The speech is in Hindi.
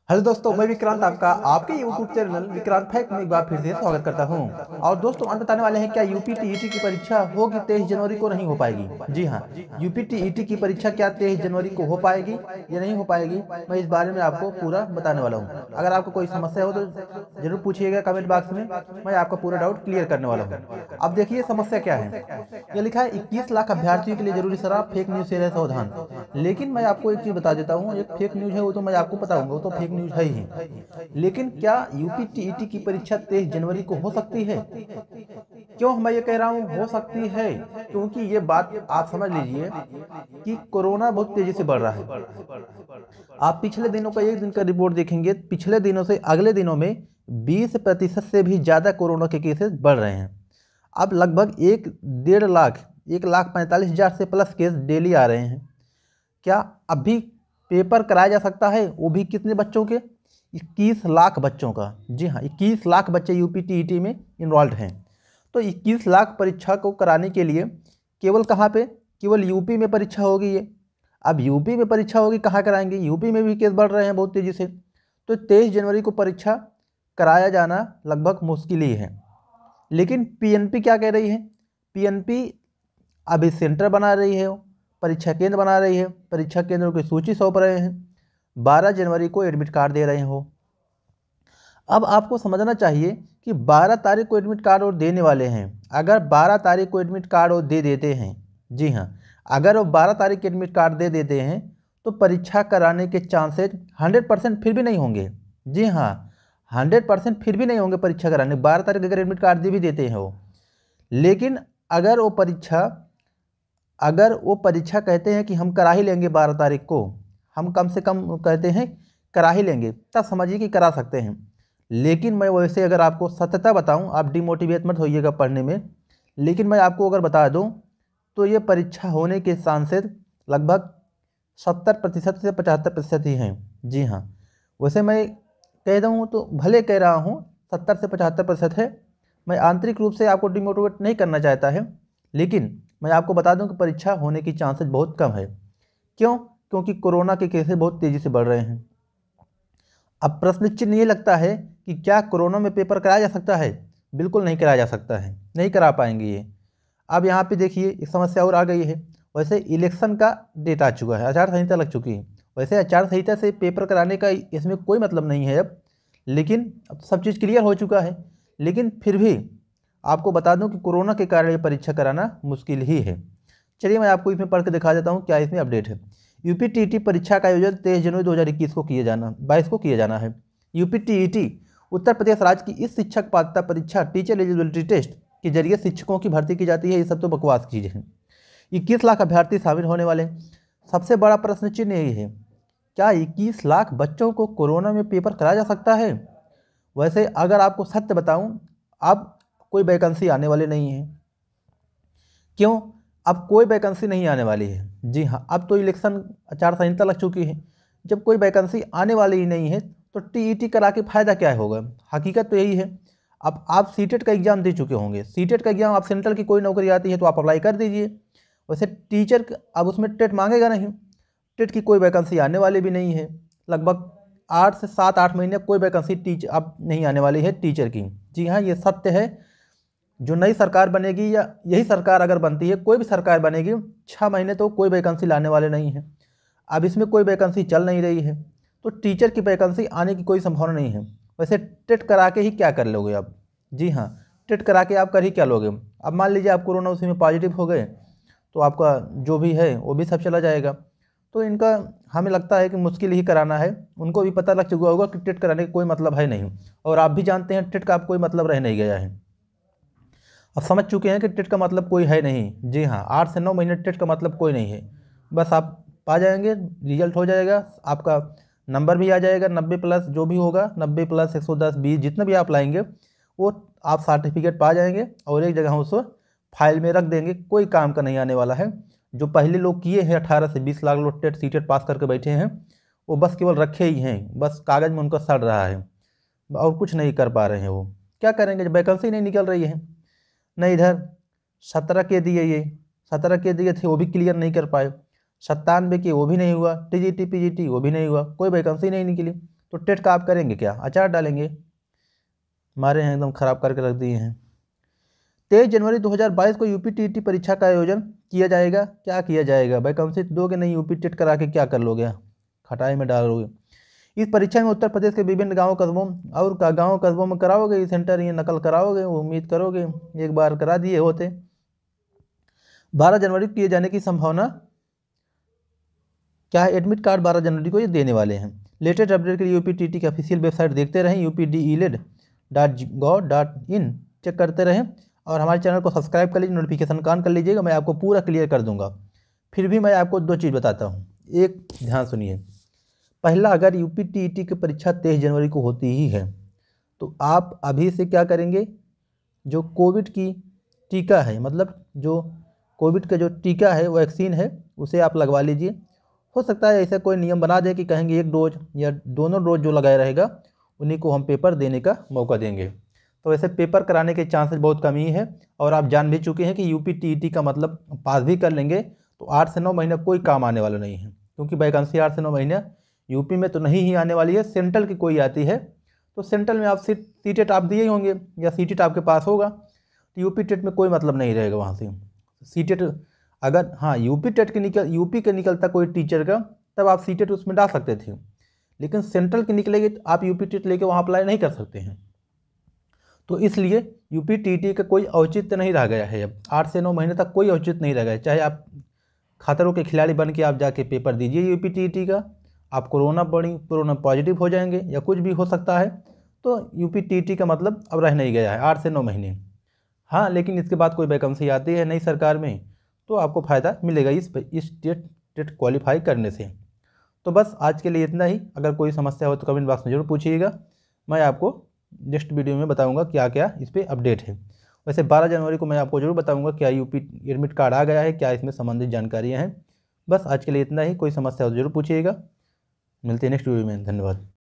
हेलो दोस्तों, मैं विक्रांत आपका आपके यूट्यूब चैनल विक्रांत फैक्ट में एक बार फिर से स्वागत करता हूं। और दोस्तों, आज बताने वाले हैं क्या यूपी टीईटी की परीक्षा होगी 23 जनवरी को नहीं हो पाएगी। जी हां, यूपी टीईटी की परीक्षा क्या 23 जनवरी को हो पाएगी या नहीं हो पाएगी, मैं इस बारे में आपको पूरा बताने वाला हूं। अगर आपको कोई समस्या हो तो जरूर पूछिएगा कमेंट बॉक्स में, मैं आपका पूरा डाउट क्लियर करने वाला हूँ। अब देखिए समस्या क्या है। यह लिखा है 21 लाख अभ्यर्थियों के लिए जरूरी शराब, फेक न्यूज से रहे सावधान। लेकिन मैं आपको एक चीज बता देता हूँ, एक फेक न्यूज है वो तो मैं आपको बताऊंगा, वो तो फेक न्यूज है ही। लेकिन क्या यूपी टीईटी की परीक्षा 23 जनवरी को हो सकती है? क्यों मैं ये कह रहा हूँ हो सकती है? क्योंकि ये बात आप समझ लीजिए कि कोरोना बहुत तेजी से बढ़ रहा है। आप पिछले दिनों का एक दिन का रिपोर्ट देखेंगे, पिछले दिनों से अगले दिनों में 20% से भी ज़्यादा कोरोना के केसेस बढ़ रहे हैं। अब लगभग 1,45,000 से प्लस केस डेली आ रहे हैं। क्या अभी पेपर कराया जा सकता है, वो भी कितने बच्चों के? 21 लाख बच्चों का। जी हाँ, 21 लाख बच्चे यूपी टीईटी में इन्वॉल्व हैं। तो 21 लाख परीक्षा को कराने के लिए केवल कहाँ पे, केवल यूपी में परीक्षा होगी ये। अब यूपी में परीक्षा होगी, कहाँ कराएंगे? यूपी में भी केस बढ़ रहे हैं बहुत तेज़ी से। तो 23 जनवरी को परीक्षा कराया जाना लगभग मुश्किल ही है। लेकिन पीएनपी क्या कह रही है? पीएनपी अभी सेंटर बना रही है, परीक्षा केंद्र बना रही है, परीक्षा केंद्रों की सूची सौंप रहे हैं, 12 जनवरी को एडमिट कार्ड दे रहे हो। अब आपको समझना चाहिए कि 12 तारीख को एडमिट कार्ड और देने वाले हैं। अगर 12 तारीख को एडमिट कार्ड और दे देते हैं, जी हाँ, अगर वो 12 तारीख के एडमिट कार्ड दे देते हैं तो परीक्षा कराने के चांसेस 100% फिर भी नहीं होंगे। जी हाँ, 100% फिर भी नहीं होंगे परीक्षा कराने। 12 तारीख अगर एडमिट कार्ड दे भी देते हैं वो, लेकिन अगर वो परीक्षा अगर वो परीक्षा कहते हैं कि हम करा ही लेंगे 12 तारीख को, हम कम से कम कहते हैं करा ही लेंगे, तब समझिए कि करा सकते हैं। लेकिन मैं वैसे अगर आपको सत्यता बताऊं, आप डिमोटिवेट मत होइएगा पढ़ने में, लेकिन मैं आपको अगर बता दूं तो ये परीक्षा होने के चांसेस लगभग 70% से 75% ही हैं। जी हाँ, वैसे मैं कह दूँ तो भले कह रहा हूँ 70 से 75% है। मैं आंतरिक रूप से आपको डिमोटिवेट नहीं करना चाहता है, लेकिन मैं आपको बता दूं कि परीक्षा होने की चांसेस बहुत कम है। क्यों? क्योंकि कोरोना के केसेस बहुत तेज़ी से बढ़ रहे हैं। अब प्रश्न चिन्ह ये लगता है कि क्या कोरोना में पेपर कराया जा सकता है? बिल्कुल नहीं कराया जा सकता है, नहीं करा पाएंगे ये। अब यहाँ पे देखिए एक समस्या और आ गई है। वैसे इलेक्शन का डेट आ चुका है, आचार संहिता लग चुकी है। वैसे आचार संहिता से पेपर कराने का इसमें कोई मतलब नहीं है अब, लेकिन अब सब चीज़ क्लियर हो चुका है। लेकिन फिर भी आपको बता दूं कि कोरोना के कारण ये परीक्षा कराना मुश्किल ही है। चलिए मैं आपको इसमें पढ़ के दिखा देता हूँ क्या इसमें अपडेट है। यूपी टीईटी परीक्षा का आयोजन 23 जनवरी 2021 को किए जाना 22 को किया जाना है। यूपी टीईटी उत्तर प्रदेश राज्य की इस शिक्षक पात्रता परीक्षा टीचर एलिजिबिलिटी टेस्ट के जरिए शिक्षकों की भर्ती की जाती है। ये सब तो बकवास चीज़ है। 21 लाख अभ्यर्थी शामिल होने वाले। सबसे बड़ा प्रश्न चिन्ह यही है, क्या 21 लाख बच्चों को कोरोना में पेपर कराया जा सकता है? वैसे अगर आपको सत्य बताऊं, अब कोई वैकेंसी आने वाली नहीं है। क्यों? अब कोई वैकेंसी नहीं आने वाली है। जी हाँ, अब तो इलेक्शन आचार संहिता लग चुकी है। जब कोई वैकेंसी आने वाली ही नहीं है तो टीईटी करा के फ़ायदा क्या होगा? हकीकत तो यही है। अब आप सीटेट का एग्ज़ाम दे चुके होंगे, सीटेट का एग्ज़ाम, आप सेंट्रल की कोई नौकरी आती है तो आप अप्लाई कर दीजिए। वैसे टीचर अब उसमें टेट मांगेगा नहीं, टेट की कोई वैकेंसी आने वाली भी नहीं है। लगभग 8 से 7-8 महीने कोई वैकेंसी टीचर अब नहीं आने वाली है टीचर की। जी हाँ, ये सत्य है। जो नई सरकार बनेगी या यही सरकार अगर बनती है, कोई भी सरकार बनेगी, 6 महीने तो कोई वैकेंसी लाने वाले नहीं है। अब इसमें कोई वैकेंसी चल नहीं रही है, तो टीचर की वैकेंसी आने की कोई संभावना नहीं है। वैसे टेट करा के ही क्या कर लोगे आप? जी हाँ, टेट करा के आप कर ही क्या लोगे? अब मान लीजिए आप कोरोना उसी में पॉजिटिव हो गए तो आपका जो भी है वो भी सब चला जाएगा। तो इनका हमें लगता है कि मुश्किल ही कराना है। उनको भी पता लग चुका होगा कि टेट कराने का कोई मतलब है नहीं, और आप भी जानते हैं टेट का अब कोई मतलब रह नहीं गया है। अब समझ चुके हैं कि टेट का मतलब कोई है नहीं। जी हाँ, 8 से 9 महीने टेट का मतलब कोई नहीं है। बस आप पा जाएंगे, रिजल्ट हो जाएगा, आपका नंबर भी आ जाएगा 90+ जो भी होगा, 90+ 110 20 जितना भी आप लाएंगे वो आप सर्टिफिकेट पा जाएंगे और एक जगह उसको फाइल में रख देंगे। कोई काम का नहीं आने वाला है। जो पहले लोग किए हैं 18 से 20 लाख लोग टेट सीटेट पास करके बैठे हैं, वो बस केवल रखे ही हैं, बस कागज़ में उनका सड़ रहा है और कुछ नहीं कर पा रहे हैं। वो क्या करेंगे जब वैकेंसी नहीं निकल रही है? नहीं, इधर 17 के दिए, ये 17 के दिए थे वो भी क्लियर नहीं कर पाए, 97 के वो भी नहीं हुआ, टीजीटी पीजीटी वो भी नहीं हुआ, कोई वैकेंसी नहीं निकली। तो टेट का आप करेंगे क्या, अचार डालेंगे। हमारे यहाँ एकदम ख़राब करके रख दिए हैं। 23 जनवरी 2022 को यूपी टीईटी परीक्षा का आयोजन किया जाएगा। क्या किया जाएगा, वैकेंसी दोगे नहीं, यूपी टेट करा के क्या कर लोगे, खटाई में डालोगे। इस परीक्षा में उत्तर प्रदेश के विभिन्न गांव कस्बों और गांव कस्बों में कराओगे ये सेंटर, ये नकल कराओगे, उम्मीद करोगे एक बार करा दिए होते। 12 जनवरी को किए जाने की संभावना क्या है, एडमिट कार्ड 12 जनवरी को ये देने वाले हैं। लेटेस्ट अपडेट के लिए यूपी टीटी की ऑफिशियल वेबसाइट देखते रहें, updeled.gov.in चेक करते रहें और हमारे चैनल को सब्सक्राइब कर लीजिए, नोटिफिकेशन ऑन कर लीजिएगा, मैं आपको पूरा क्लियर कर दूंगा। फिर भी मैं आपको 2 चीज़ बताता हूँ, एक ध्यान सुनिए। पहला, अगर यूपी टीईटी की परीक्षा 23 जनवरी को होती ही है तो आप अभी से क्या करेंगे, जो कोविड की टीका है, मतलब जो कोविड का जो टीका है, वैक्सीन है, उसे आप लगवा लीजिए। हो सकता है ऐसा कोई नियम बना दे कि कहेंगे 1 डोज या दोनों डोज जो लगाया रहेगा उन्हीं को हम पेपर देने का मौका देंगे। तो वैसे पेपर कराने के चांसेस बहुत कम ही है और आप जान भी चुके हैं कि यूपी टीईटी का मतलब पास भी कर लेंगे तो 8 से 9 महीना कोई काम आने वाला नहीं है, क्योंकि वैकेंसी 8 से 9 महीने यूपी में तो नहीं ही आने वाली है। सेंट्रल की कोई आती है तो सेंट्रल में आप सीटेट आप दिए होंगे या सीटेट आपके पास होगा, तो यूपी टेट में कोई मतलब नहीं रहेगा वहाँ से। सीटेट अगर हाँ यूपी के निकलता कोई टीचर का, तब आप सीटेट उसमें डाल सकते थे, लेकिन सेंट्रल की निकलेगी तो आप यूपी टेट लेके वहाँ अप्लाई नहीं कर सकते हैं। तो इसलिए यूपी टीटी का कोई औचित्य नहीं रह गया है। अब 8 से 9 महीने तक कोई औचित्य नहीं रह गया है। चाहे आप खतरों के खिलाड़ी बन के आप जाके पेपर दीजिए यूपी टीटी का, आप कोरोना पॉजिटिव हो जाएंगे या कुछ भी हो सकता है, तो यूपी टीटी का मतलब अब रह नहीं गया है 8 से 9 महीने। हाँ, लेकिन इसके बाद कोई वैकेंसी आती है नई सरकार में तो आपको फ़ायदा मिलेगा इस टेट क्वालिफाई करने से। तो बस आज के लिए इतना ही। अगर कोई समस्या हो तो कमेंट बॉक्स में ज़रूर पूछिएगा, मैं आपको नेक्स्ट वीडियो में बताऊंगा क्या क्या इस पर अपडेट है। वैसे 12 जनवरी को मैं आपको ज़रूर बताऊंगा क्या यूपी एडमिट कार्ड आ गया है, क्या इसमें संबंधित जानकारियाँ हैं। बस आज के लिए इतना ही। कोई समस्या हो तो ज़रूर पूछिएगा। मिलते हैं नेक्स्ट वीडियो में। धन्यवाद।